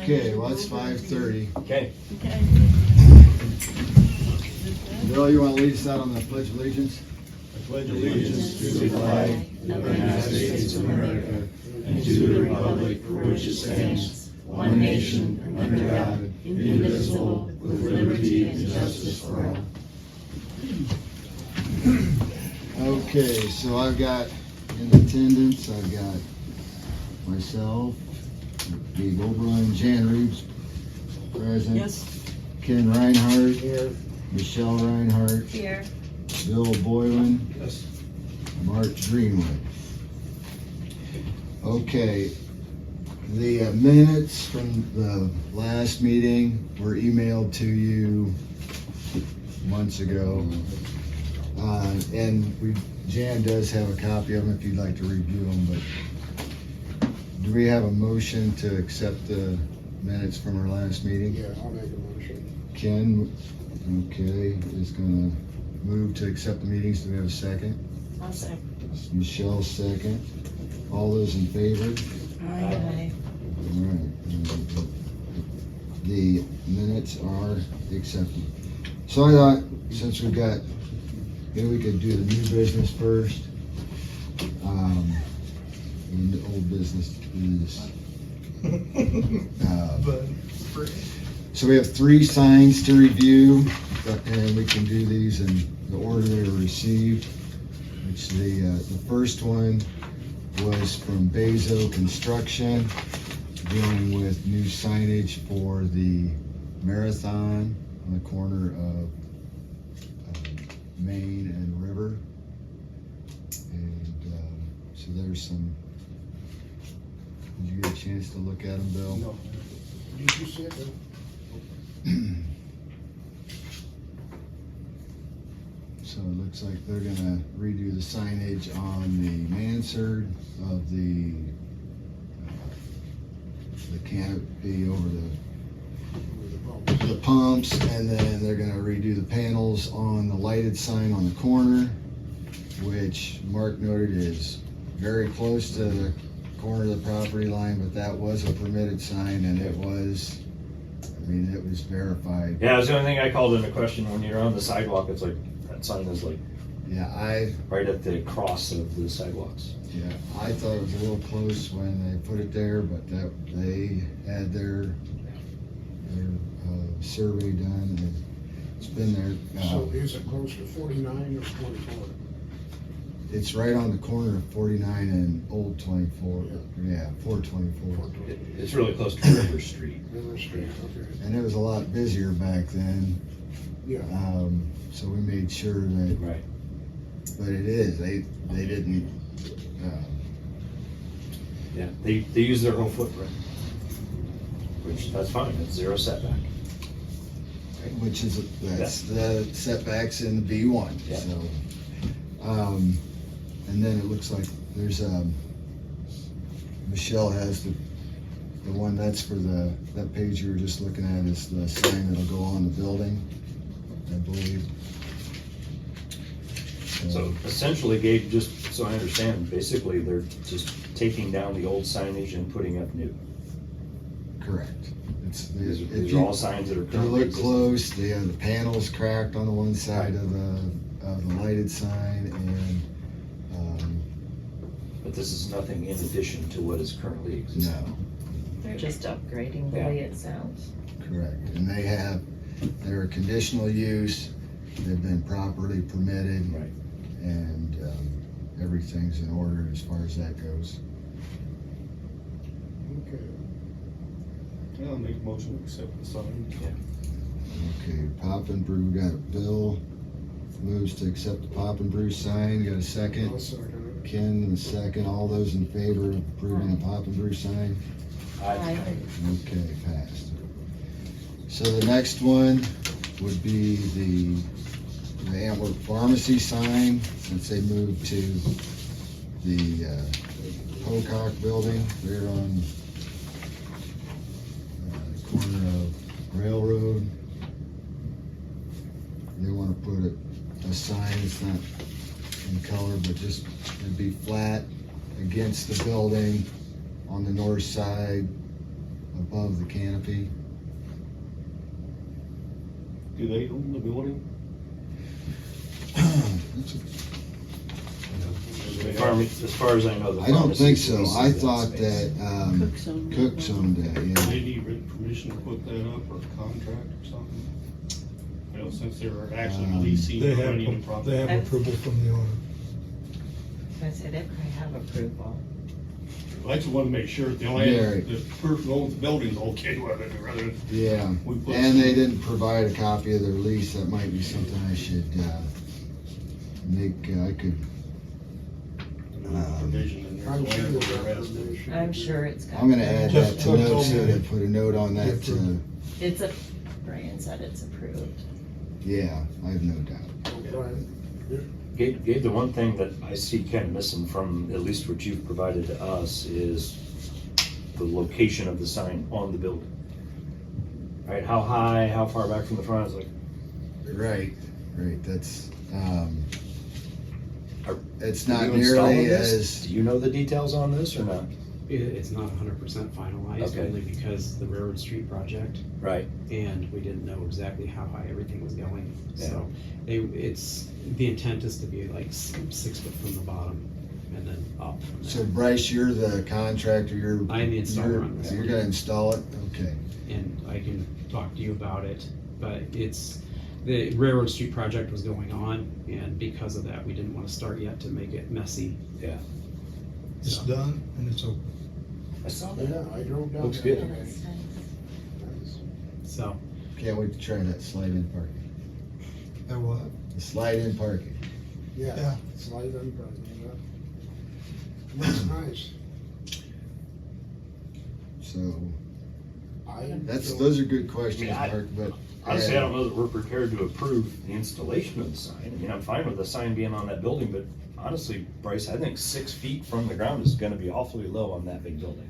Okay, well, it's 5:30. Okay. Okay. Bill, you want to lead us out on the Pledge of Allegiance? I pledge allegiance to the flag of the United States of America and to the republic for which it stands, one nation, under God, indivisible, with liberty and justice for all. Okay, so I've got in attendance, I've got myself, Dave Oberlin, Jan Reeves, present. Yes. Ken Reinhardt. Here. Michelle Reinhardt. Here. Bill Boylan. Yes. Mark Greenwood. Okay, the minutes from the last meeting were emailed to you months ago. And Jan does have a copy of them if you'd like to review them, but do we have a motion to accept the minutes from our last meeting? Yeah, I'll make a motion. Ken, okay, is gonna move to accept the meetings. Do we have a second? I'll say. Michelle, second. All those in favor? Aye. All right. The minutes are accepted. So I thought, since we've got, maybe we could do the new business first. And the old business is. So we have 3 signs to review, and we can do these in the order they were received. Which the first one was from Bezo Construction, dealing with new signage for the marathon on the corner of Main and River. And so there's some. Did you get a chance to look at them, Bill? No. Did you see it, Bill? So it looks like they're gonna redo the signage on the mansard of the canopy over the pumps, and then they're gonna redo the panels on the lighted sign on the corner, which Mark noted is very close to the corner of the property line, but that was a permitted sign, and it was, I mean, it was verified. Yeah, it was the only thing I called into question when you're on the sidewalk. It's like, that sign is like Yeah, right at the cross of the sidewalks. I thought it was a little close when they put it there, but that they had their survey done, and it's been there. So is it close to 49 or 24? It's right on the corner of 49 and Old 24. Yeah, 424. It's really close to River Street. River Street, okay. And it was a lot busier back then, Yeah. so we made sure that. Right. But it is. They didn't. Yeah, they use their whole footprint, which that's fine. It's 0 setback. Which is that's the setbacks in the B1. Yeah. So, and then it looks like there's Michelle has the one that's for that page you were just looking at is the sign that'll go on the building, I believe. So essentially, Gabe, just so I understand, basically they're just taking down the old signage and putting up new. Correct. These are all signs that are If you currently look existing. close, the panel's cracked on the one side of the lighted sign, and But this is nothing in addition to what is currently existing. no, They're just upgrading the way it sounds. correct. And they're a conditional use, they've been properly permitted. Right. And everything's in order as far as that goes. Okay. Yeah, I'll make a motion to accept the sign. Okay, Pop and Brew, got Bill moves to accept the Pop and Brew sign, got a second? I'll second it. Ken, the second. All those in favor of approving the Pop and Brew sign? Aye. Okay, passed. So the next one would be the Antwerp Pharmacy sign, since they moved to the Pocock building. They're on the corner of Railroad. They want to put a sign, it's not in color, but just it'd be flat against the building on the north side, above the canopy. Do they own the building? That's a- As far as I know, the I don't pharmacy think so. leases I that thought space. that, Cook's own that Cook's owned that, Do yeah. they need written permission to put that up or a contract or something? You know, since they're actually leasing They or have, renting the property. they have approval from the owner. I said, they probably have approval. I just want to make sure that the Yeah, only, right. the person who owns the building's okay with it, rather than Yeah, we put. and they didn't provide a copy of their lease. That might be something I should, I could, Provision in there. I'm so sure I know there's the that rest. information. I'm sure it's got. I'm gonna add that Just to told notes me here to put a note on that, It's a, Brian said it's approved. yeah, I have no doubt. Oh, Brian, Gabe, the one thing that I see kind of missing from at least what you've provided to us is the location of the sign on the building. Right, how high, how far back from the front, it's like, Right, that's, it's are not you installing nearly this? as, Do you know the details on this or not? It's not 100% finalized, Okay. only because the Railroad Street project, Right, and we didn't know exactly how high everything was going. So the intent is to be like 6 foot from the bottom and then up from so there. Bryce, you're the contractor, I'm the installer on this You're one. gonna install it? Okay. And I can talk to you about it, but the Railroad Street project was going on, and because of that, we didn't want to start yet to make it messy. yeah. It's done and it's open. I saw that. yeah, I drove down. Looks there good. today. That's nice. Nice. So, Can't wait to try that slide-in parking. That what? The slide-in parking. Yeah, Yeah. slide in, yeah. Looks nice. So, I. those are good questions, I mean, Mark, but. Honestly, I don't know that we're prepared to approve the installation of the sign. I mean, I'm fine with the sign being on that building, but honestly, Bryce, I think 6 feet from the ground is gonna be awfully low on that big building.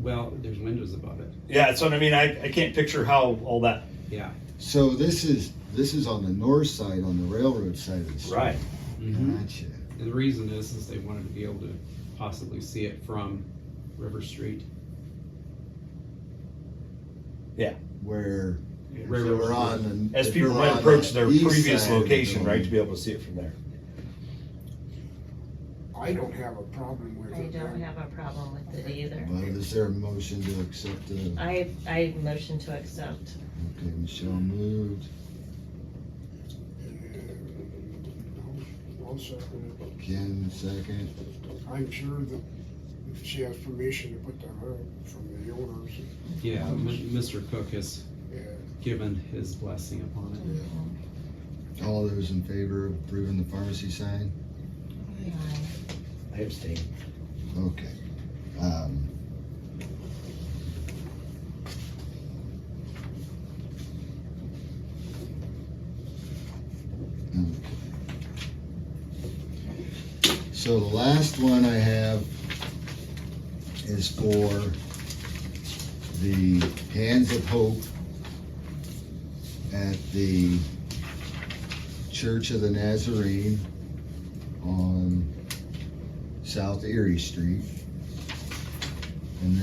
well, there's windows above it. Yeah, that's what I mean. I can't picture how all that. Yeah. So this is on the north side, on the railroad side of the street. Right. Gotcha. And the reason is they wanted to be able to possibly see it from River Street. Where Railroad we're on the. As if people we're might on approach the their east previous side of the location, right, to building. be able to see it from there. I don't have a problem with I it. don't have a problem with it either. Well, is there a motion to accept the, I motion to accept. okay, Michelle moved, I'll second it. Ken second. I'm sure that if she has permission to put that up from the owners, Yeah, Mr. Cook has yeah. given his blessing upon it. All those in favor of approving the pharmacy sign? Aye. I abstain. Okay. So the last one I have is for the Hands of Hope at the Church of the Nazarene on South Erie Street. And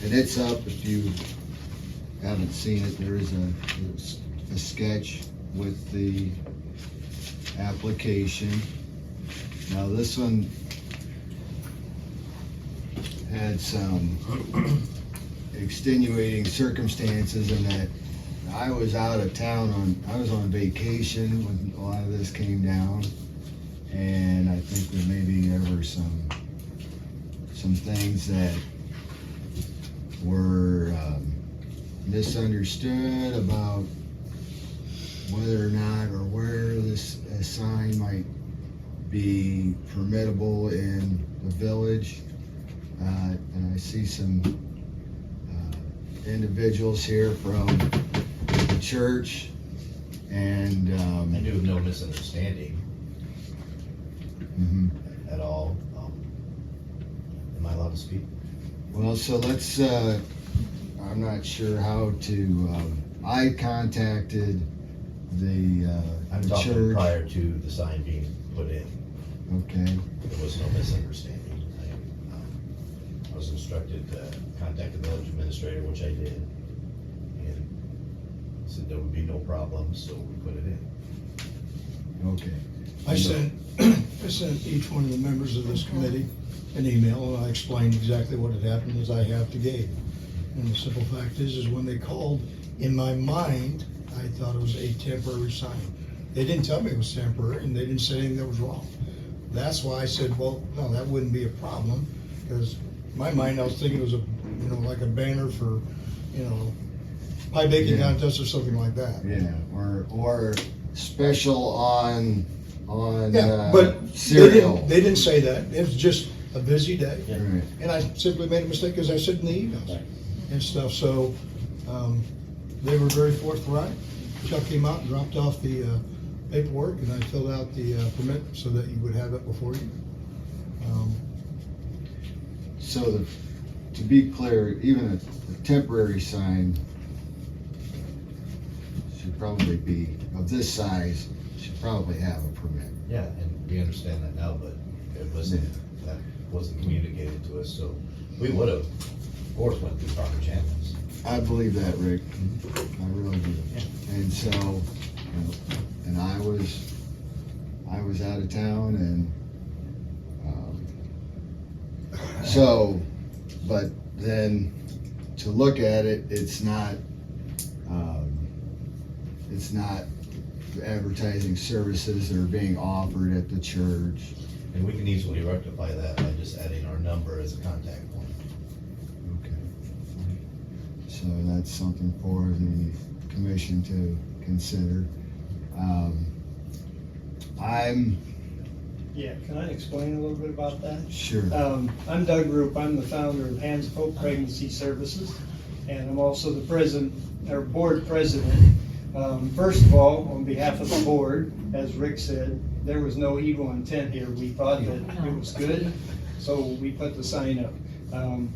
it's up, if you haven't seen it, there is a sketch with the application. Now this one had some extenuating circumstances in that I was out of town I was on vacation when a lot of this came down. And I think that maybe there were some things that were misunderstood about whether or not or where this sign might be permittable in the village. And I see some individuals here from the church and I knew of no misunderstanding mhm. at all. Am I allowed to speak? Well, so let's, I'm not sure how to, I contacted the I'm talking church. prior to the sign being put in. Okay, There was no misunderstanding. I was was instructed to contact the village administrator, which I did. And said there would be no problem, so we put it in. Okay. I sent each one of the members of this committee an email, and I explained exactly what had happened as I have to Gabe. And the simple fact is when they called, in my mind, I thought it was a temporary sign. They didn't tell me it was temporary, and they didn't say anything that was wrong. That's why I said, well, no, that wouldn't be a problem, because in my mind, I was thinking it was like a banner for, pie baking Yeah. contest or something like that. Yeah, or special on Yeah, but cereal. they didn't say that. It was just a busy day. Right. And I simply made a mistake because I said in the emails and stuff. So they were very forthright. Chuck came out and dropped off the paperwork, and I filled out the permit so that you would have it before you. So to be clear, even a temporary sign should probably be of this size, should probably have a permit. Yeah, and we understand that now, but it wasn't, that wasn't communicated to us, so we would have, of course, went through proper channels. I believe that, Rick. I really do. And so, and I was out of town, and but then to look at it, it's not advertising services that are being offered at the church. And we can easily rectify that by just adding our number as a contact point. Okay. So that's something for the commission to consider. Yeah, can I explain a little bit about that? Sure. I'm Doug Roop. I'm the founder of Hands of Hope Pregnancy Services, and I'm also the board president. First of all, on behalf of the board, as Rick said, there was no evil intent here. We thought that it was good, so we put the sign up.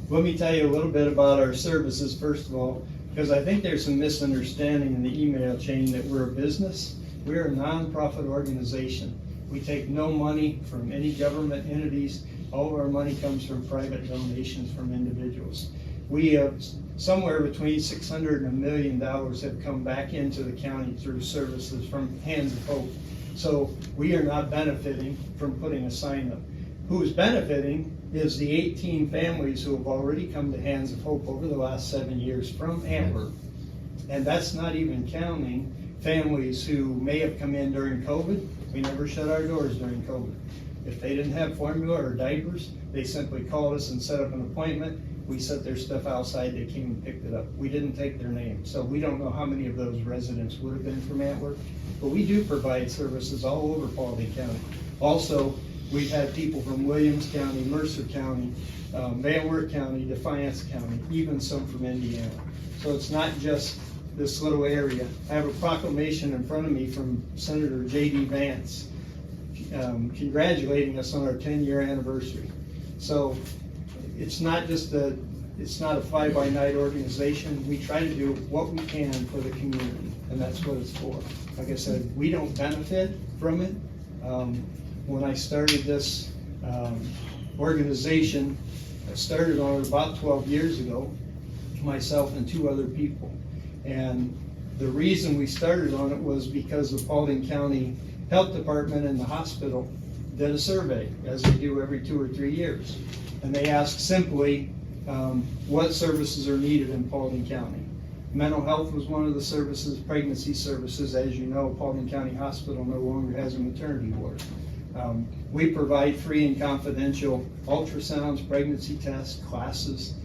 Let me tell you a little bit about our services, first of all, because I think there's some misunderstanding in the email chain that we're a business. We're a nonprofit organization. We take no money from any government entities. All of our money comes from private donations from individuals. We have somewhere between $600 and $1 million have come back into the county through services from Hands of Hope. So we are not benefiting from putting a sign up. Who is benefiting is the 18 families who have already come to Hands of Hope over the last 7 years from Antwerp. And that's not even counting families who may have come in during COVID. We never shut our doors during COVID. If they didn't have formula or diapers, they simply called us and set up an appointment. We set their stuff outside, they came and picked it up. We didn't take their name, so we don't know how many of those residents would have been from Antwerp, but we do provide services all over Paulding County. Also, we've had people from Williams County, Mercer County, Van Wert County, Defiance County, even some from Indiana. So it's not just this little area. I have a proclamation in front of me from Senator J.D. Vance congratulating us on our 10-year anniversary. So it's not a fly-by-night organization. We try to do what we can for the community, and that's what it's for. Like I said, we don't benefit from it. When I started this organization, I started on it about 12 years ago, myself and 2 other people. And the reason we started on it was because the Paulding County Health Department and the hospital did a survey, as they do every 2 or 3 years. And they asked simply, what services are needed in Paulding County? Mental health was one of the services, pregnancy services. As you know, Paulding County Hospital no longer has a maternity ward. We provide free and confidential ultrasounds, pregnancy tests, classes.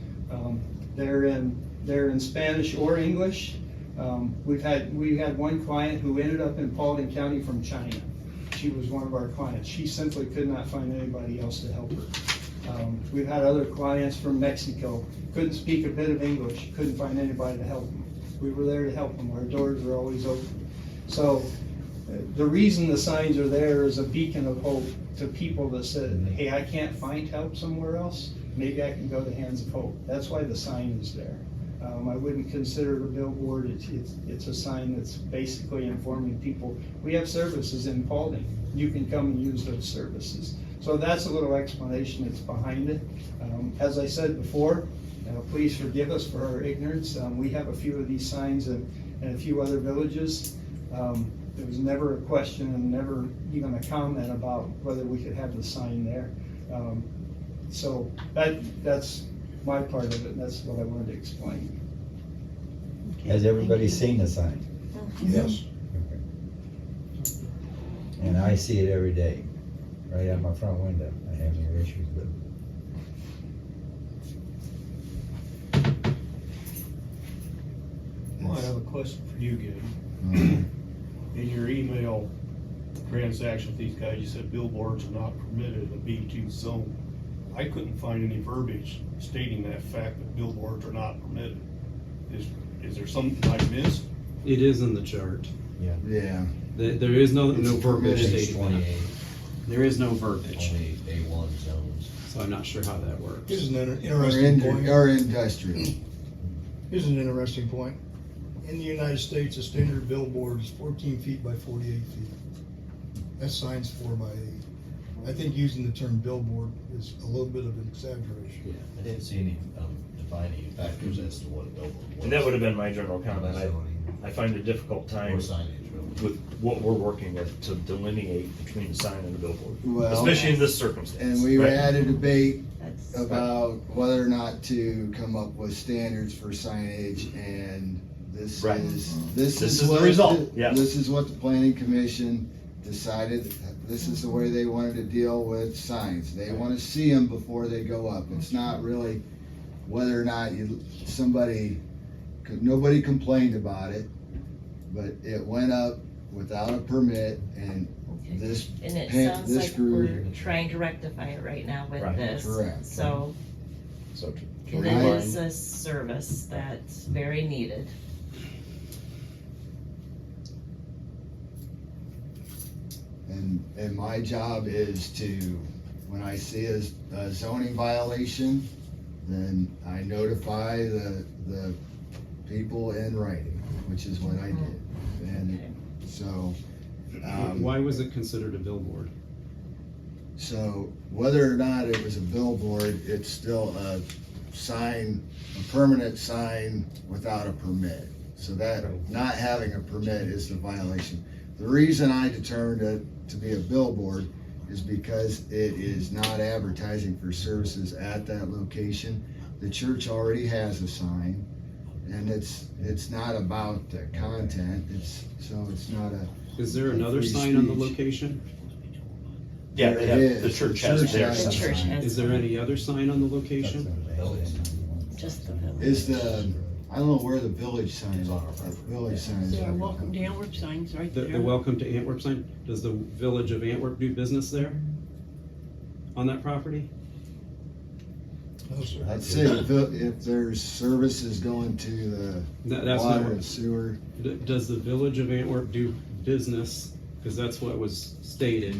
They're in Spanish or English. We had one client who ended up in Paulding County from China. She was one of our clients. She simply could not find anybody else to help her. We've had other clients from Mexico, couldn't speak a bit of English, couldn't find anybody to help them. We were there to help them. Our doors are always open. So the reason the signs are there is a beacon of hope to people that said, hey, I can't find help somewhere else. Maybe I can go to Hands of Hope. That's why the sign is there. I wouldn't consider it a billboard. It's a sign that's basically informing people. We have services in Paulding. You can come and use those services. So that's a little explanation that's behind it. As I said before, please forgive us for our ignorance. We have a few of these signs in a few other villages. There was never a question and never even a comment about whether we could have the sign there. So that's my part of it, and that's what I wanted to explain. Has everybody seen the sign? Yes. And I see it every day, right out my front window. I have no issues with it. Well, I have a question for you, Gabe. Mhm. In your email transaction with these guys, you said billboards are not permitted in a B2 zone. I couldn't find any verbiage stating that fact that billboards are not permitted. Is there something I missed? It is in the chart. Yeah, There is no It's verbiage permitted. Page stating that. 28, There is no verbiage, only A1 zones. so I'm not sure how that works. Here's an or interesting point. industrial. Here's an interesting point. In the United States, a standard billboard is 14 feet by 48 feet. That sign's 4 by 8. I think using the term billboard is a little bit of an exaggeration. I didn't see any defining factors as to what a billboard was. And that would have been my general comment. Zoning I find it a difficult or time signage, really. with what we're working with to delineate between the sign and the billboard, Well, especially in this circumstance. And we right? had a debate That's, about whether or not to come up with standards for signage, and this Right. is This is the what result, yes. This is what the planning commission decided. This is the way they wanted to deal with signs. They want to see them before they go up. It's not really whether or not nobody complained about it, but it went up without a permit, and okay. this And it pan- sounds this like group- we're trying to rectify it right now with Right. this. Correct. So So to it rewind, is a service that's very needed. And my job is to, when I see a zoning violation, then I notify the people in writing, which is what I did. And so, Why was it considered a billboard? so whether or not it was a billboard, it's still a sign, a permanent sign without a permit. So that, not having a permit is the violation. The reason I determined it to be a billboard is because it is not advertising for services at that location. The church already has a sign, and it's not about the content, it's not a. Is there another Free sign on the speech. location? yeah, they have, It the is. church has their The sign. church has. Is there any other sign on the location? Just the village. Is I don't know where the village signs are, village signs There are. are welcome to Antwerp signs right The there. welcome to Antwerp sign, does the village of Antwerp do business there? On that property? No, sir. I'd say if there's services going to the That's not water what, and sewer. does the village of Antwerp do business, because that's what was stated.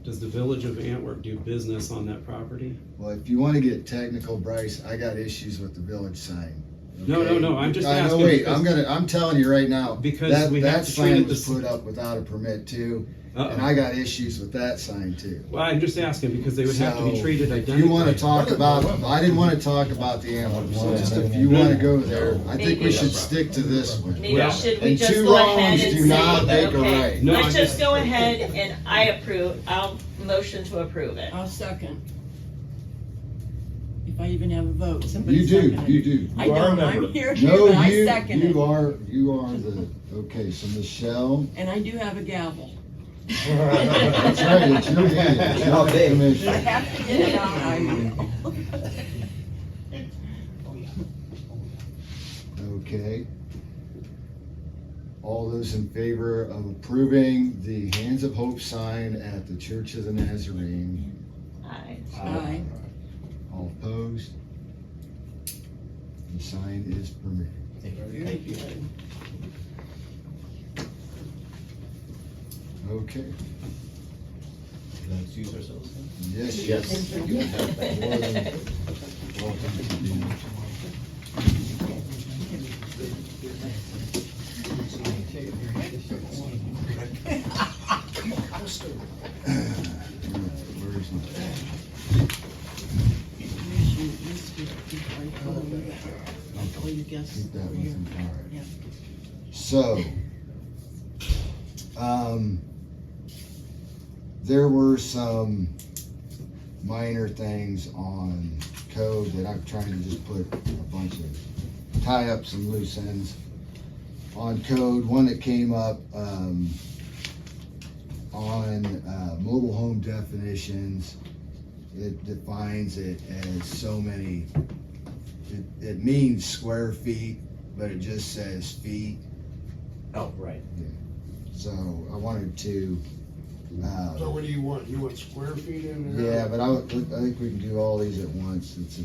Does the village of Antwerp do business on that property? Well, if you wanna get technical, Bryce, I got issues with the village sign. No, okay? no, I'm just I know, asking wait, because- I'm telling you right now. Because that we have that to treat sign it was the put up without a permit too, Uh-oh. and I got issues with that sign too. Well, I'm just asking because they would have to be So, treated if identically. you wanna talk about, I didn't wanna talk about the Antwerp one, just if you wanna go there, I think we Maybe- should stick to this one. Maybe Well, should we And just two go ahead wrongs and do say, not make a okay, right. No, let's I'm just just- go ahead and I'll motion to approve it. I'll second. If I even have a vote, You somebody do, second it. you do. I You are a don't, I'm member. here, No, but I you, second it. you are the, okay, so Michelle. And I do have a gavel. That's right, it's your hand, it's your Okay. commission. I have to get it out. Okay. All those in favor of approving the Hands of Hope sign at the Church of the Nazarene? Aye. Aye. All opposed? The sign is permitted. Very good. Okay, Let's use ourselves then? yes. Yes. You have more than welcome to do that. Where's my met with him, all right. Yeah. So, there were some minor things on code that I'm trying to just put a bunch of, tie up some loose ends on code. One that came up, on mobile home definitions. It defines it as so many, it means square feet, but it just says feet. Oh, right. So I wanted to, So what do you want? You want square feet in there? yeah, but I think we can do all these at once. It's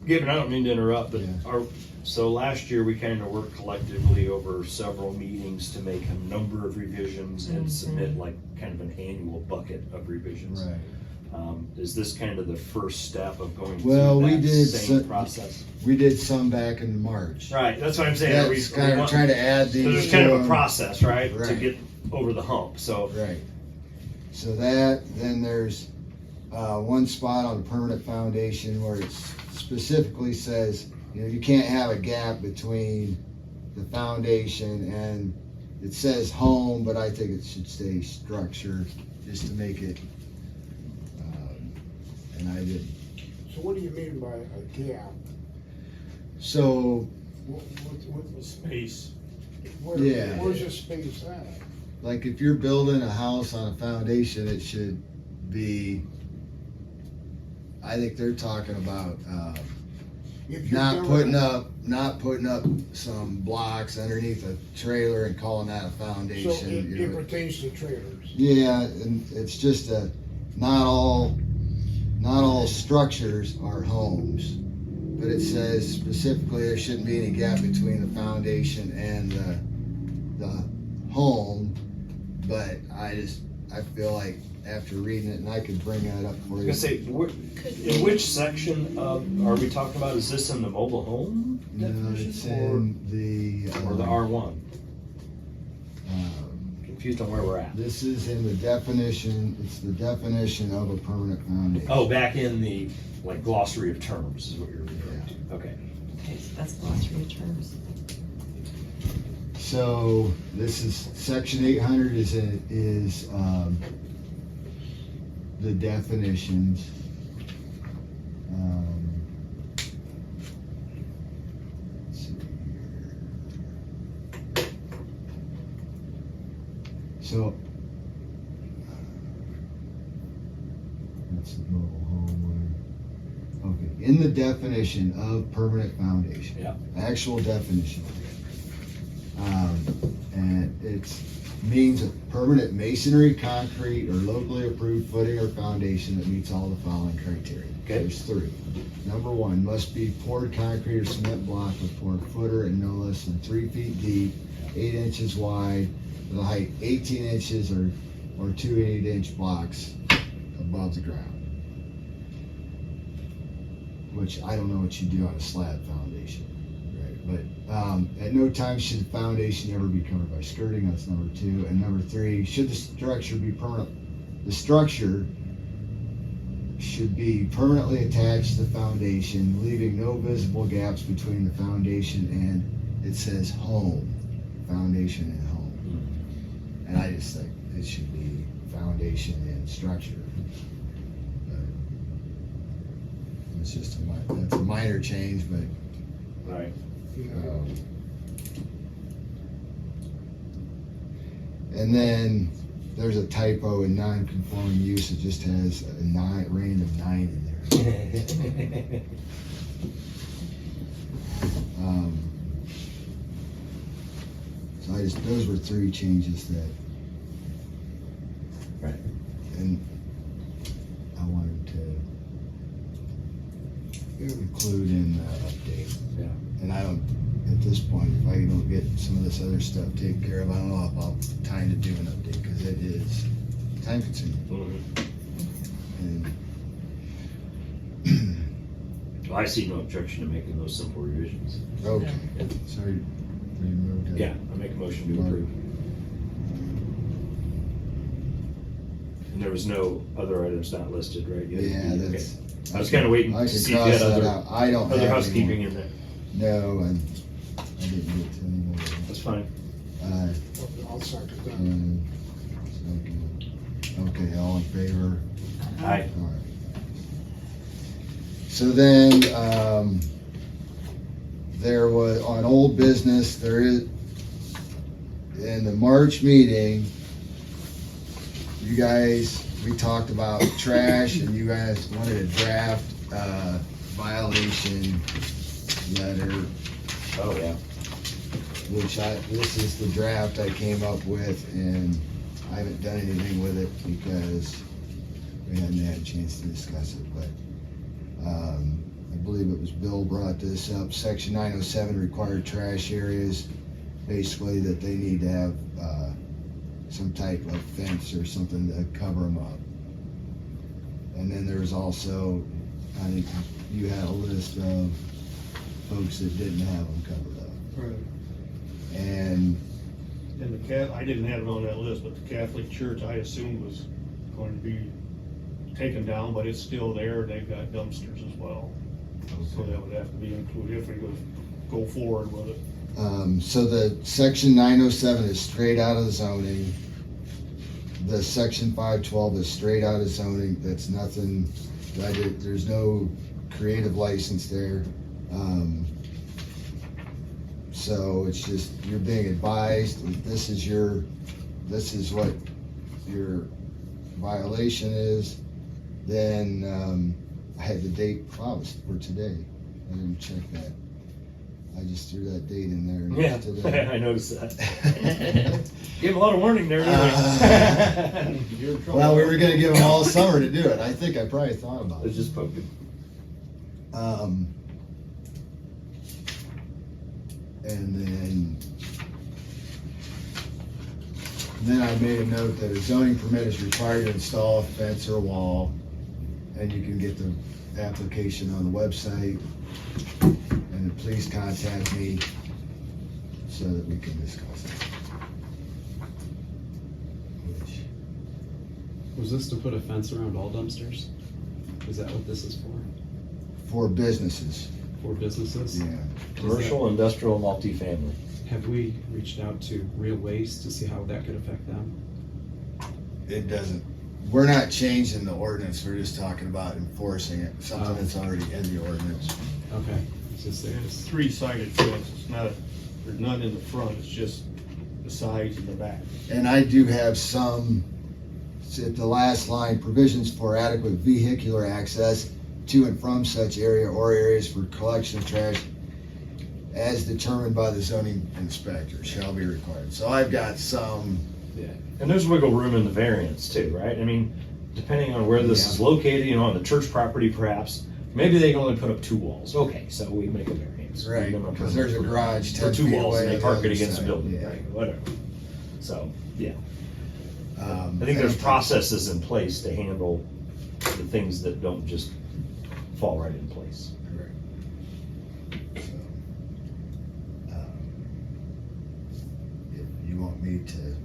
Given, I don't mean to interrupt, but Yeah. so last year we kind of worked collectively over several meetings to make a number of revisions and submit like kind of an annual bucket of revisions. right. Is this kind of the first step of going Well, through we that did same some- process? We did some back in March. Right, that's what I'm saying. Are we- That's are kind we of trying to add So these. there's kind to of a them. process, right, to Right. get over the hump, so. Right. So that, then there's, one spot on the permanent foundation where it specifically says, you can't have a gap between the foundation and, it says home, but I think it should say structure, just to make it, and I didn't. So what do you mean by a gap? So, What the Space. Yeah. Where's the space at? like if you're building a house on a foundation, it should be, I think they're talking about, If you're not building- not putting up some blocks underneath a trailer and calling that a So foundation. it you know. pertains to trailers. Yeah, and it's just not all structures are homes, but it says specifically there shouldn't be any gap between the foundation and the home. But I feel like after reading it, and I could bring that up for I you. was gonna say, in which section are we talking about? Is this in the mobile home No, it's in the. or the R1? um, Confused on where we're at. This is in the definition, it's the definition of a permanent foundation. Oh, back in the like glossary of terms is what you're referring to. Okay. Okay, so that's glossary of terms. So this is, section 800 is the definitions. Let's see here. So that's the mobile home one. Okay, in the definition of permanent foundation. Yeah. Actual definition. And it means a permanent masonry, concrete, or locally approved footing or foundation that meets all the following criteria. Okay. There's three. Number one, must be poured concrete or cement block with poured footer and no less than 3 feet deep, 8 inches wide, with a height 18 inches or 2 8-inch blocks above the ground. Which I don't know what you do on a slab foundation. But at no time should the foundation ever be covered by skirting, that's number two. And number three, should the structure be permanent, the structure should be permanently attached to the foundation, leaving no visible gaps between the foundation and, it says home, foundation and home. And I just think it should be foundation and structure. But it's just that's a minor change, but Right. And then there's a typo in non-conforming use. It just has a random 9 in there. So those were 3 changes that. Right. And I wanted to include in the update. Yeah. And I don't, at this point, if I don't get some of this other stuff taken care of, I don't know if I'll have time to do an update, because it is time consuming. And Well, I see no objection to making those simple revisions. okay, sorry, we moved it. Yeah, I make a motion to approve. And there was no other items not listed, right? You had- Yeah, okay. that's. I was kind of waiting I to can see if you cross had that other, out. I don't other have housekeeping any in there. more. No, and didn't get to any more. That's fine. I'll second that. Okay, all in favor? Aye. All right. So then, there was, on old business, there is, in the March meeting, you guys, we talked about trash, and you guys wanted a draft, violation letter, Oh, yeah. which this is the draft I came up with, and I haven't done anything with it because we hadn't had a chance to discuss it, but, I believe it was Bill brought this up, section 907 required trash areas, basically that they need to have, some type of fence or something to cover them up. And then there's also, I think you had a list of folks that didn't have them covered up. Right. And And I didn't have it on that list, but the Catholic Church, I assumed was going to be taken down, but it's still there, they've got dumpsters as well. So that would have to be included if we go forward with it. so the section 907 is straight out of the zoning. The section 512 is straight out of zoning. That's nothing, there's no creative license there. So it's just, you're being advised, this is what your violation is. Then, I had the date, wow, it was for today. I didn't check that. I just threw that date in there. and Yeah, it's today. I noticed that. Gave him a lot of warning there, didn't You're in trouble. Well, we were gonna give them all summer to do it. I think I probably thought about we? it. It's just poking. And then I made a note that a zoning permit is required to install a fence or a wall, and you can get the application on the website, and then please contact me so that we can discuss it. Which, Was this to put a fence around all dumpsters? Is that what this is for businesses, for businesses? yeah. Commercial, industrial, multifamily. Have we reached out to Real Waste to see how that could affect them? It doesn't, we're not changing the ordinance, we're just talking about enforcing it, something that's already in the ordinance. Okay, it's just there. It's three-sided fence, it's not, there's none in the front, it's just the sides and the back. And I do have some, at the last line, provisions for adequate vehicular access to and from such area or areas for collection of trash as determined by the zoning inspector shall be required. So I've got some, Yeah. And there's wiggle room in the variance too, right? I mean, depending on where this is located, on the church property perhaps, maybe they can only put up 2 walls. Okay, so we make a variance. right, Give them a because permit there's a garage for 10 2 feet walls away. and they on park other it against the side. building, Yeah. right, whatever. So, yeah. I think and- there's processes in place to handle the things that don't just fall right in place. Correct. So, if you want me to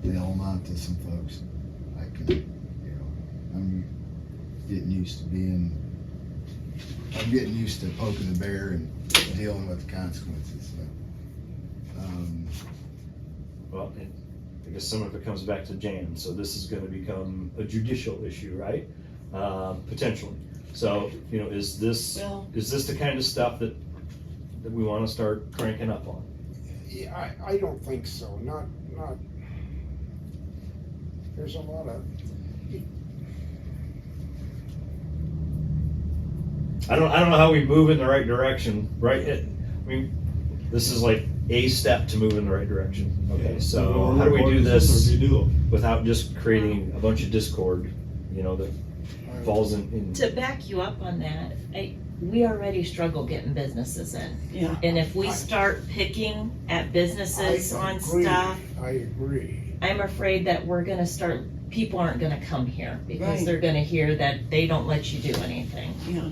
mail them out to some folks, I can, I'm getting used to poking the bear and dealing with the consequences, so. Well, I guess some of it comes back to Jan, so this is gonna become a judicial issue, right? Potentially. So, is this the kind of stuff that we wanna start cranking up on? Yeah, I don't think so, not, there's a lot of, I don't know how we move in the right direction, right? I mean, this is like a step to move in the right direction. Okay, so how do we do this without just creating a bunch of discord, that falls in? To back you up on that, we already struggle getting businesses in. Yeah. And if we start picking at businesses on stuff, I agree. I'm afraid that we're gonna start, people aren't gonna come here because Right. they're gonna hear that they don't let you do anything. Yeah.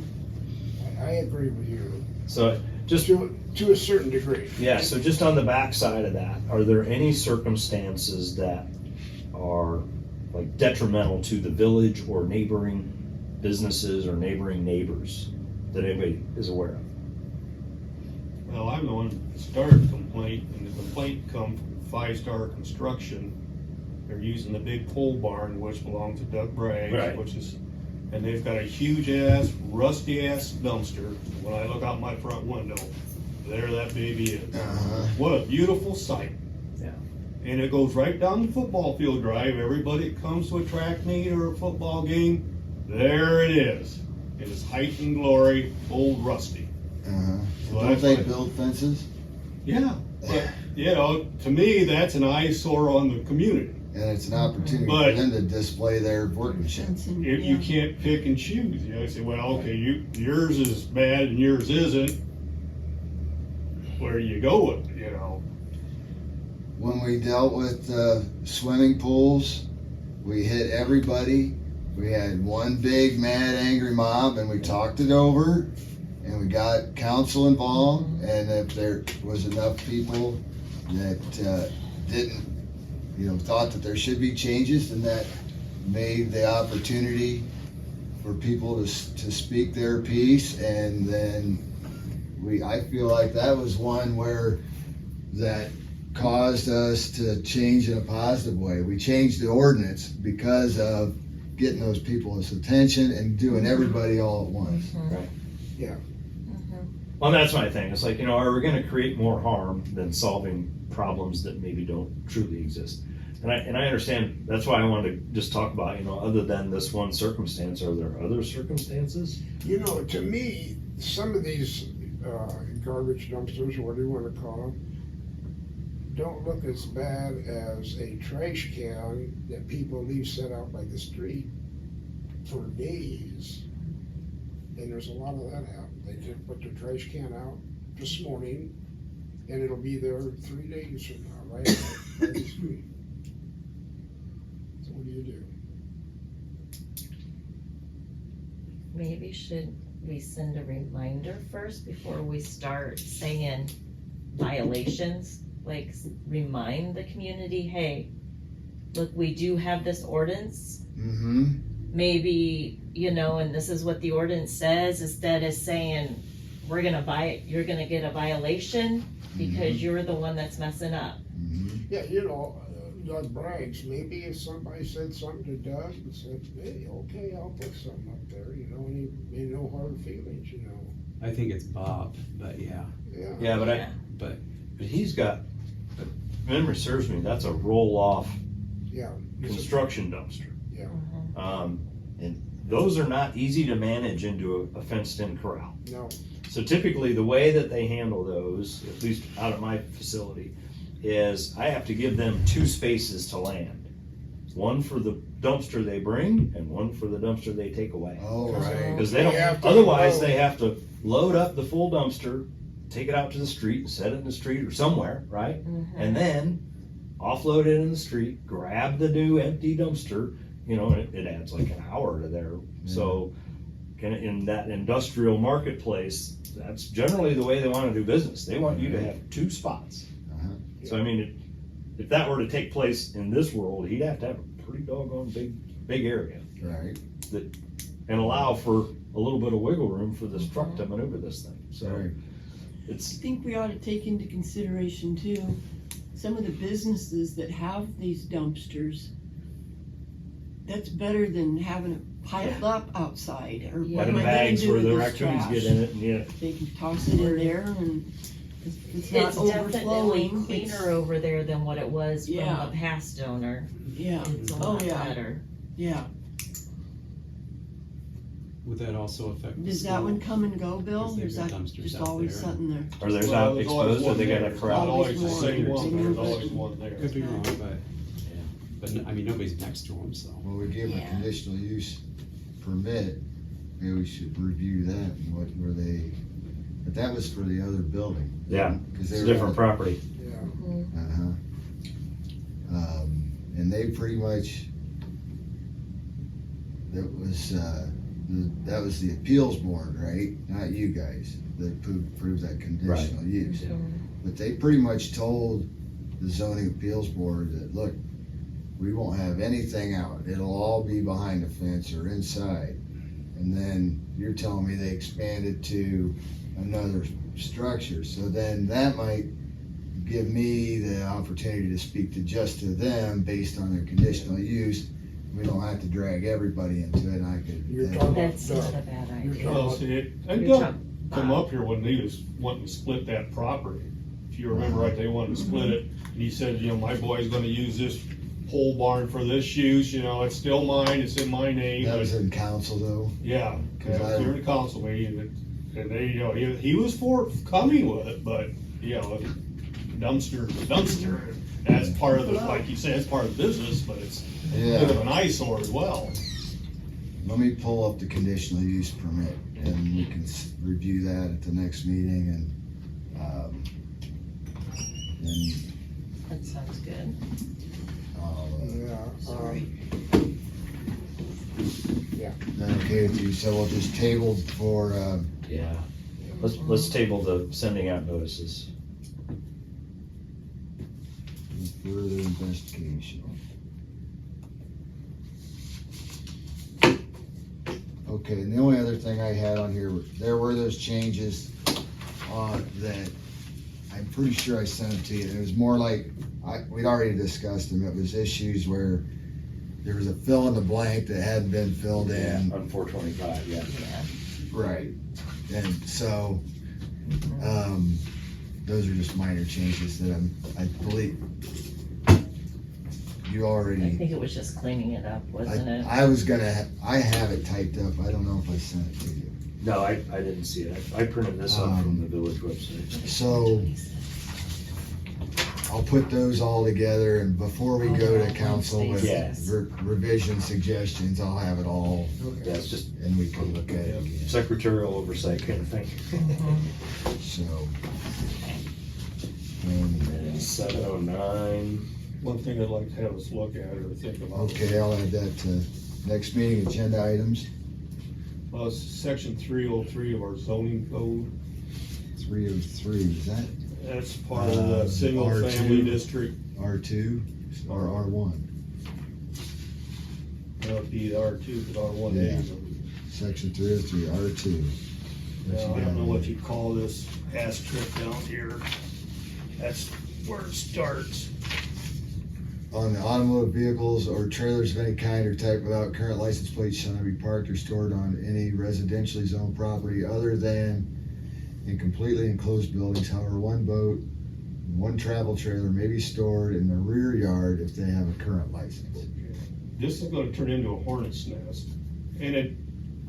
I agree with you, So just, to a certain degree. yeah, so just on the backside of that, are there any circumstances that are like detrimental to the village or neighboring businesses or neighboring neighbors that anybody is aware of? Well, I'm the one that started the complaint, and the complaint come from Five Star Construction. They're using the big pole barn, which belongs to Doug Bragg, Right. which is, and they've got a huge ass, rusty ass dumpster. When I look out my front window, there that baby is. Uh-huh. What a beautiful sight. Yeah. And it goes right down the football field drive. Everybody that comes to a track meet or a football game, there it is. It is height and glory, old rusty. Uh-huh. Well, Don't that's they like- build fences? Yeah, but, you know, to me, that's an eyesore on the community. And it's an opportunity for But- them to display their workmanship. You can't pick and choose, you know, say, well, okay, yours is bad and yours isn't. Where do you go with, it, you know? When we dealt with swimming pools, we hit everybody. We had one big mad angry mob and we talked it over and we got council involved, and if there was enough people that didn't, thought that there should be changes, then that made the opportunity for people to speak their piece. And then I feel like that was one where that caused us to change in a positive way. We changed the ordinance because of getting those people's attention and doing everybody all at once. Right. Yeah. Well, that's my thing. It's like, are we gonna create more harm than solving problems that maybe don't truly exist? And I understand, that's why I wanted to just talk about, other than this one circumstance, are there other circumstances? To me, some of these garbage dumpsters, or whatever you want to call them, don't look as bad as a trash can that people leave set out by the street for days. And there's a lot of that out. They just put their trash can out this morning, and it'll be there 3 days from now, right by the street. So what do you do? Maybe should we send a reminder first before we start saying violations? Like, remind the community, hey, look, we do have this ordinance. Mm-hmm. Maybe, and this is what the ordinance says, instead of saying, you're gonna get a violation because you're the one that's messing up. Mm-hmm. Yeah, Doug brags. Maybe if somebody said something to Doug and said, hey, okay, I'll put something up there, and he made no hard feelings, I think it's Bob, but yeah. Yeah. Yeah, but he's got, if memory serves me, that's a roll-off Yeah. construction dumpster. Yeah. And those are not easy to manage into a fenced-in corral. No. So typically, the way that they handle those, at least out at my facility, is I have to give them 2 spaces to land. One for the dumpster they bring and one for the dumpster they take away. Oh, right. Because they don't, They have to otherwise load. they have to load up the full dumpster, take it out to the street and set it in the street or somewhere, right? And then offload it in the street, grab the new empty dumpster, it adds like an hour to there. So in that industrial marketplace, that's generally the way they want to do business. They want you to have 2 spots. Uh-huh. So I mean, if that were to take place in this world, he'd have to have a pretty doggone big area Right. and allow for a little bit of wiggle room for this truck to maneuver this thing. So Right. I think we ought to take into consideration too, some of the businesses that have these dumpsters. That's better than having it piled up outside, or what having am I gonna bags do where with the this raccoons trash? get in it, and yeah. They can toss it in there and it's not It's definitely overflowing. cleaner over there than what it was from Yeah. the past owner. Yeah, It's a oh lot yeah, better. yeah. Would that also affect the Does that school? one come and go, Bill? Because Or they've is got that dumpsters just out always there. sitting there? Or there's Well, not there's always exposed, or one they got there. a Not crowd. always the Always same more. one, there's always one there. Could be wrong, but I mean, nobody's next to them, so. Well, we give a Yeah. conditional use permit, maybe we should review that and what were they, but that was for the other building. Yeah, 'Cause it's they a were different property. Yeah. Uh-huh. And they pretty much, that was the appeals board, right? Not you guys, that approved that conditional use. But they pretty much told the zoning appeals board that, look, we won't have anything out. It'll all be behind a fence or inside. And then you're telling me they expanded to another structure. So then that might give me the opportunity to speak to them based on their conditional use. We don't have to drag everybody into it. I could. You're talking about That's not Doug. a bad You're idea. talking Well, about- see, You're Doug talking come Bob. up here when he was wanting to split that property. If you remember right, they wanted to split it, and he said, you know, my boy's gonna use this pole barn for this use, you know, it's still mine, it's in my name. That but- was in council though. Yeah, 'Cause that was I- during the council meeting, and they, you know, he was forthcoming with it, but, you know, dumpster, is a dumpster. That's part of the, like you said, it's part of the business, but it's a bit of Yeah. an eyesore as well. Let me pull up the conditional use permit and we can review that at the next meeting and, then That sounds good. I'll, Yeah, Sorry. then okay with you. So we'll just table for, Yeah. Let's table the sending out notices. further investigation. Okay, and the only other thing I had on here, there were those changes that I'm pretty sure I sent them to you. It was more like, we'd already discussed them. It was issues where there was a fill in the blank that hadn't been filled in. On 425, yeah. Yeah. Right. And so, those are just minor changes that I believe you I already. think it was just cleaning it up, wasn't it? I was gonna, I have it typed up. I don't know if I sent it to you. No, I didn't see it. I printed this off from the village website. So I'll put those all together and before we go to council with Yes. revision suggestions, I'll have it all Yeah, it's just and we can look at it again. secretarial oversight kind of thing. So. And 709. One thing I'd like to have us look at or think about. Okay, I'll add that to next meeting agenda items. Well, it's section 303 of our zoning code. 303, is that That's part of the single R2. family district. R2 or R1? That would be the R2, because R1 Yeah. is. Section 303, R2. What you I don't know got? what you call this asterisk down here. That's where it starts. On the automotive vehicles or trailers of any kind or type without current license plates shall not be parked or stored on any residentially zoned property other than in completely enclosed buildings. However, one boat, one travel trailer may be stored in the rear yard if they have a current license. This is gonna turn into a hornet's nest. And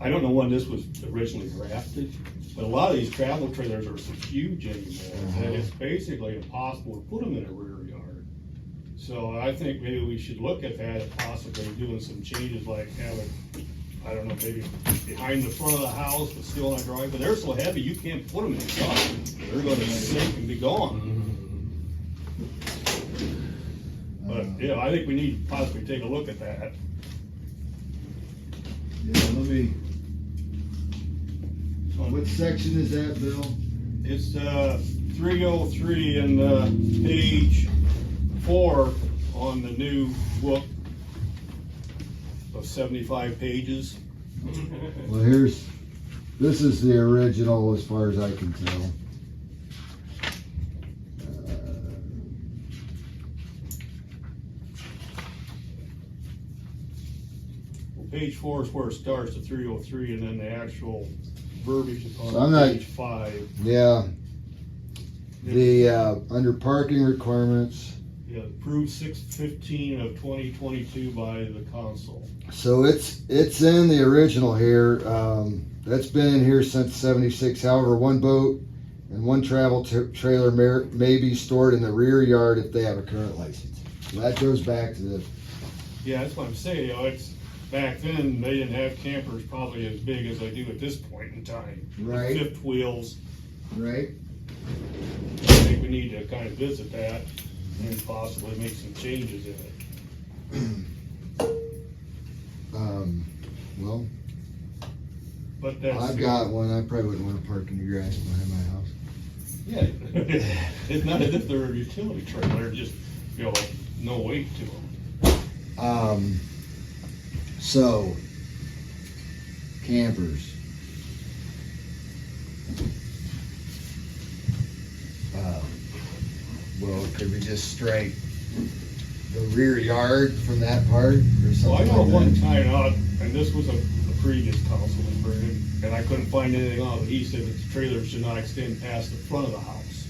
I don't know when this was originally drafted, but a lot of these travel trailers are so huge anymore that it's basically impossible to put them in a rear yard. So I think maybe we should look at that and possibly doing some changes like having, I don't know, maybe behind the front of the house, but still on a driveway. They're so heavy, you can't put them in the yard. They're gonna sink and be gone. But, yeah, I think we need to possibly take a look at that. Yeah, let me, what section is that, Bill? It's 303 and page 4 on the new book of 75 pages. Well, this is the original as far as I can tell. Page 4 is where it starts at 303, and then the actual verbiage is So I'm on not- page 5. Yeah, the, under parking requirements, Yeah, approved 6/15 of 2022 by the council. so it's in the original here, that's been in here since 76, however, one boat and one travel trailer may be stored in the rear yard if they have a current license. So that goes back to the, Yeah, that's what I'm saying, you know, it's, back then, they didn't have campers probably as big as they do at this point in time. Right. Fifth wheels, right? I think we need to kind of visit that and possibly make some changes in it. Well, But that's. I've got one, I probably wouldn't wanna park in the grass behind my house. Yeah, it's not as if they're a utility trailer, just, you know, no weight to them. So, campers. well, could we just strike the rear yard from that part or So I something know like one that? time, and this was a previous councilman, Brandon, and I couldn't find anything on it. He said that the trailer should not extend past the front of the house.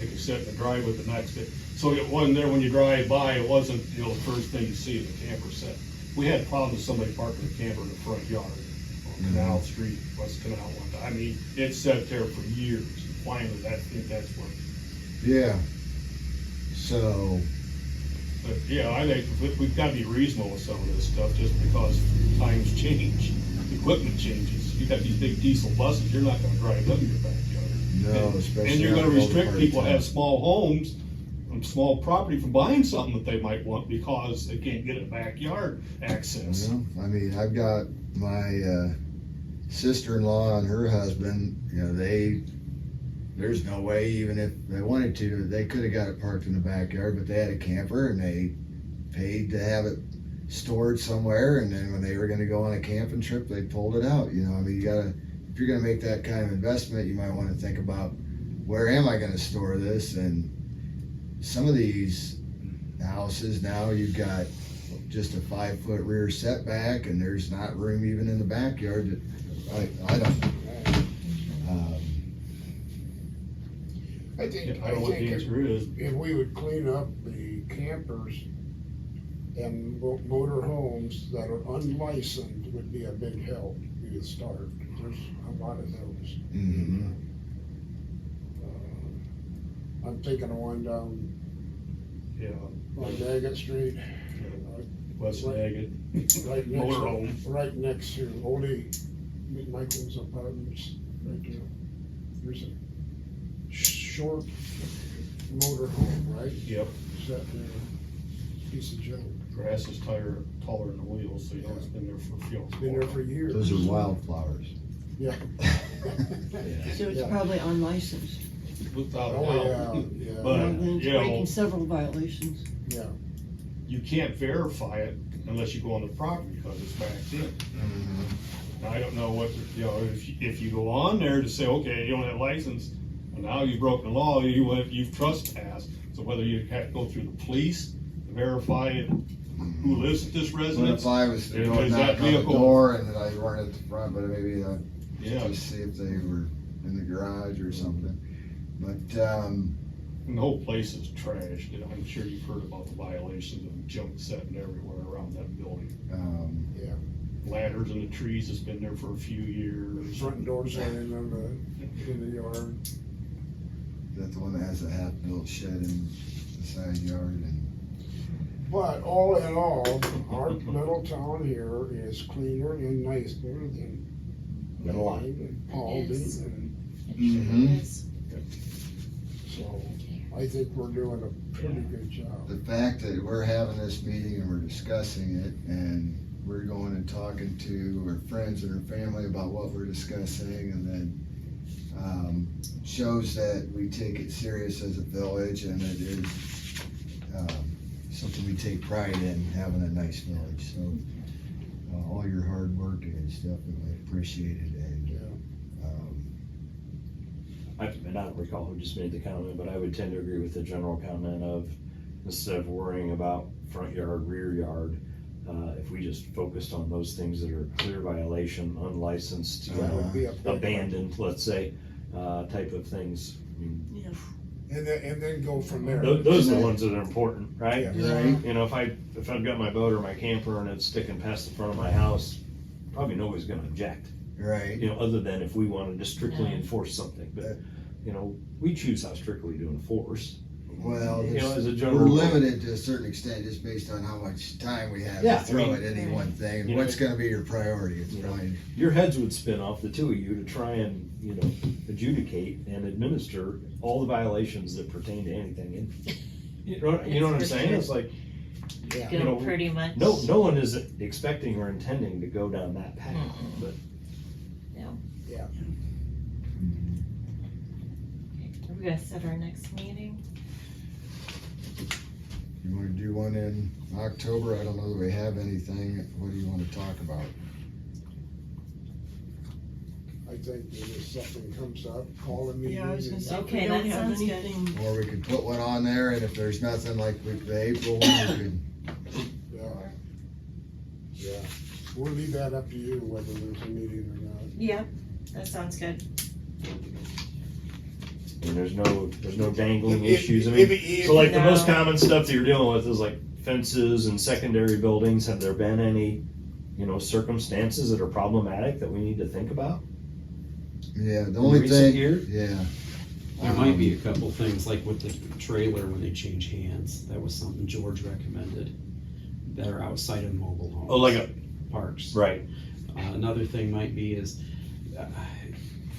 They could sit in the driveway the next day. So it wasn't there when you drive by, it wasn't, the first thing you see in the camper set. We had problems with somebody parking a camper in the front yard on Canal Street, West Canal one time. I mean, it sat there for years. Finally, I think that's what. Yeah. So, But yeah, I think we've got to be reasonable with some of this stuff just because times change, equipment changes. You got these big diesel buses, you're not gonna drive them in your backyard. no, especially. And you're on gonna the older restrict part of people who town. have small homes and small property from buying something that they might want because they can't get a backyard access. Well, I mean, I've got my sister-in-law and her husband, there's no way, even if they wanted to, they could have got it parked in the backyard, but they had a camper and they paid to have it stored somewhere, and then when they were gonna go on a camping trip, they pulled it out, I mean, if you're gonna make that kind of investment, you might wanna think about, where am I gonna store this? And some of these houses now, you've got just a 5-foot rear setback, and there's not room even in the backyard. I don't. I think, I don't know what the answer is. if we would clean up the campers and motor homes that are unlicensed would be a big help, be a start. There's a lot of those. Mhm. I'm thinking of one down Yeah, on Daggett Street, West Daggett, right next motorhome. right next to Oldie McMichael's apartments, right there. There's a short motor home, right? Yep, Set there, piece of junk. grass is taller than the wheels, so you know it's been there for a few. It's been there for years. Those are wildflowers. Yeah. So it's Yeah. probably unlicensed. Without a Oh, doubt. yeah, yeah, But, Well, then it's you know, breaking several violations. yeah. you can't verify it unless you go on the property because it's backed in. Now, I don't know what, if you go on there to say, okay, you don't have license, and now you've broken the law, you've trespassed. So whether you have to go through the police to verify who lives at this What residence. if I was to go Is knock that on the vehicle- door and then I weren't at the front, but maybe Yeah, just see if they were in the garage or something. But, and the whole place is trashed. I'm sure you've heard about the violations of junk sitting everywhere around that building. Yeah. Ladders in the trees, it's been there for a few years. Front doors are in the yard. that the one that has a half-built shed in the side yard and. But all in all, our little town here is cleaner and nicer than Got a lot. Lyme and Paulding, and Mhm. so I think we're doing a pretty good job. The fact that we're having this meeting and we're discussing it and we're going and talking to our friends and our family about what we're discussing, and then shows that we take it serious as a village, and it is something we take pride in, having a nice village. So all your hard work is definitely appreciated, and I don't recall who just made the comment, but I would tend to agree with the general comment of, instead of worrying about front yard, rear yard, if we just focused on those things that are clear violation, unlicensed, That would be a big one. abandoned, let's say, type of things. I mean, Yeah. And then go from there. those are the ones that are important, right? Yeah. right? You know, if I've got my boat or my camper and it's sticking past the front of my house, probably nobody's gonna object. Right. You know, other than if we wanted to strictly Yeah. enforce something, but, we choose how strictly to enforce. Well, You know, as a we're general rule. limited to a certain extent just based on how much time we have Yeah, to throw I mean, at any one thing. you What's know, gonna be your priority? It's you know, probably, Your heads would spin off, the two of you, to try and, adjudicate and administer all the violations that pertain to anything. And you know what I'm saying? It's like, Yeah. you know, Pretty much. no one is expecting or intending to go down that path, Mm-mm. but Yeah. Are we gonna set our next meeting? you wanna do one in October? I don't know that we have anything. What do you wanna talk about? I think that if something comes up, call a meeting. Yeah, I was gonna and- say, if Okay, we don't that have sounds good. anything, Or we could put one on there, and if there's nothing like with the April one, we could, Yeah. Yeah, we'll leave that up to you whether there's a meeting or not. Yeah, that sounds good. And there's no dangling If- issues, I if- mean, if- so like the most No. common stuff that you're dealing with is like fences and secondary buildings. Have there been any, circumstances that are problematic that we need to think about? yeah, the In only recent thing, years? yeah. There might be a couple things, like with the trailer when they change hands, that was something George recommended, that are outside of mobile homes. Oh, like a, Parks. right, Another thing might be is,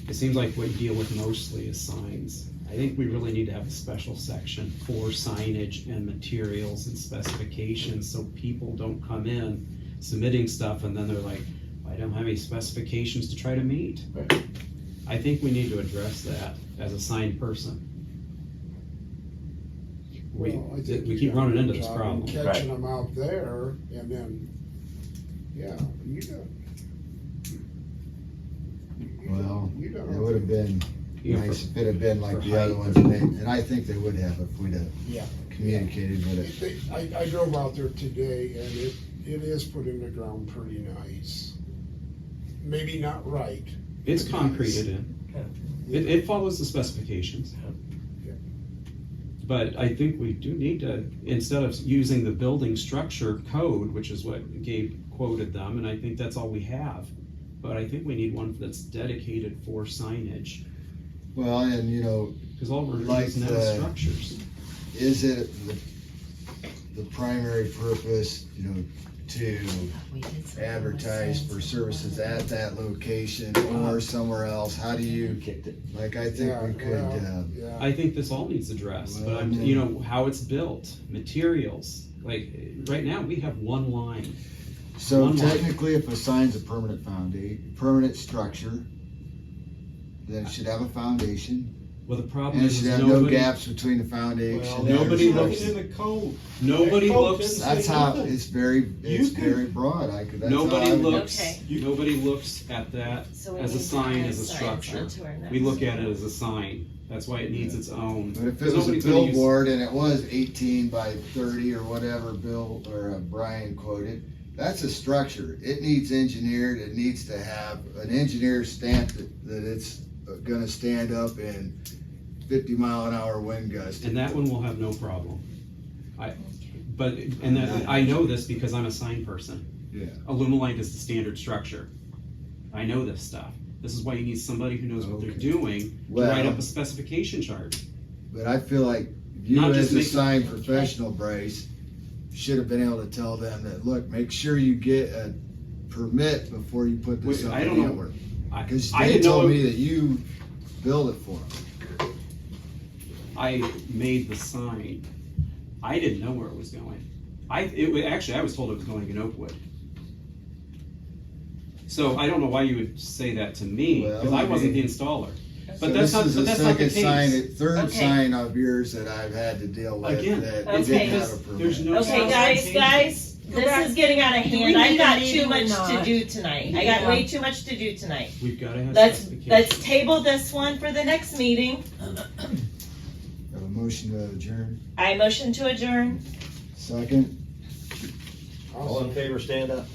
it seems like what you deal with mostly is signs. I think we really need to have a special section for signage and materials and specifications, so people don't come in submitting stuff and then they're like, I don't have any specifications to try to meet. Right. I think we need to address that as a sign person. We Well, I think we you keep got a running good into this job in problem. Catching them out there, and then, yeah, you got. Well, You got. It would have been You know, nice if it had been like for the other height. ones, and I think they would have if we'd have Yeah. communicated with it. I drove out there today, and it is put in the ground pretty nice. Maybe not right. It's but concreted nice. in. It follows the specifications. Yeah. But I think we do need to, instead of using the building structure code, which is what Gabe quoted them, and I think that's all we have. But I think we need one that's dedicated for signage, Well, and because all we're Like using now the- is structures. is it the primary purpose, to We did something advertise with for signs. services at that location or somewhere else? How do you, kicked it. like, I think we could, Yeah. I think this all needs addressed, but Well, how it's built, materials. Like, right now, we have one line. so One line. technically, if a sign's a permanent structure, then it should have a foundation, Well, the problem and it is should have no nobody, gaps between the foundation Well, and nobody the looks structure. in the code. nobody That code looks, didn't That's say how, nothing. it's very You can- very broad, that's how nobody I would- looks, Okay. nobody looks at that So we as a need to sign, add as a signs structure. onto our We next look at it one. as a sign. That's why it needs its own. But if it Because was a nobody's gonna use- billboard and it was 18 by 30 or whatever Brian quoted, that's a structure. It needs engineered, it needs to have an engineer stamp that it's gonna stand up in 50-mile-an-hour wind gusts. And that one will have no problem. I know this because I'm a sign person. Yeah. Illuminate is the standard structure. I know this stuff. This is why you need somebody who knows what they're Okay. doing to Well- write up a specification chart. But I feel like you Not just as a making- sign professional, Bryce, should have been able to tell them that, look, make sure you get a permit before you put this Wait, up I in don't know. Antwerp. Because I they didn't know told it- me that you build it for them. I made the sign. I didn't know where it was going. Actually, I was told it was going in Oakwood. So I don't know why you would say that to me, because Well, I I wasn't the mean- installer. So But that's not, this is but the that's not the second sign, case. third Okay. sign of yours that I've had to deal with Again, that Okay. didn't have a There's permit. no. Okay, guys, this is getting out of Do we hand. I've need a got meeting too or much to not? do tonight. I got Yeah. way too much to do tonight. We've gotta have Let's specifications. table this one for the next meeting. Have a motion to adjourn, I motion to adjourn. second. All in favor, stand up.